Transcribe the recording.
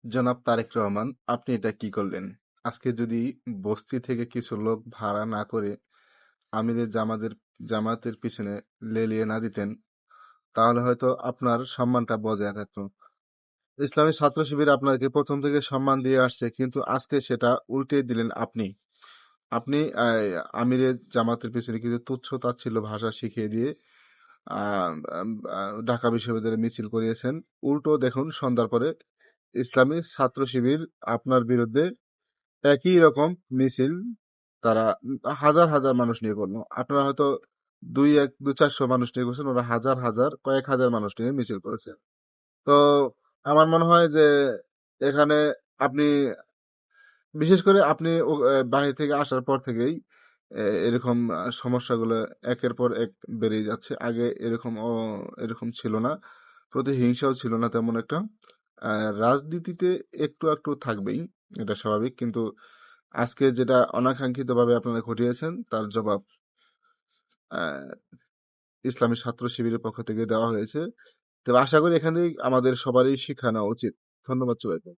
জনাব তারেক রহমান, আপনি এটা কি করলেন? আজকে যদি বস্তি থেকে কিছু লোক ভাড়া না করে আমিরের জামাতের পিছনে লেলিয়ে না দিতেন, তাহলে হয়তো আপনার সম্মানটা বজায় থাকতো। ইসলামী ছাত্র শিবির আপনাকে প্রথম থেকে সম্মান দিয়ে আসছে, কিন্তু আজকে সেটা উল্টে দিলেন আপনি। আপনি আমিরের জামাতের পিছনে কিছু তুচ্ছ তাচ্ছিল্য ভাষা শিখিয়ে দিয়ে আহ, ঢাকা বিশ্ববিদ্যালয়ে মিছিল করিয়েছেন। উল্টো দেখুন, সন্ধ্যার পরে ইসলামী ছাত্র শিবির আপনার বিরুদ্ধে একই রকম মিছিল তারা হাজার হাজার মানুষ নিয়ে করলো। আপনারা হয়তো দু চারশো মানুষ নিয়ে করছেন, ওরা হাজার হাজার কয়েক হাজার মানুষ নিয়ে মিছিল করেছে। তো আমার মনে হয় যে এখানে আপনি, বিশেষ করে আপনি বাহির থেকে আসার পর থেকেই এরকম সমস্যাগুলো একের পর এক বেড়েই যাচ্ছে। আগে এরকম ছিল না, প্রতিহিংসাও ছিল না তেমন একটা। রাজনীতিতে একটু একটু থাকবেই, এটা স্বাভাবিক, কিন্তু আজকে যেটা অনাকাঙ্ক্ষিতভাবে আপনারা ঘটিয়েছেন তার জবাব আহ, ইসলামী ছাত্র শিবিরের পক্ষ থেকে দেওয়া হয়েছে। তবে আশা করি এখান থেকে আমাদের সবারই শিক্ষা নেওয়া উচিত। ধন্যবাদ সবাইকে।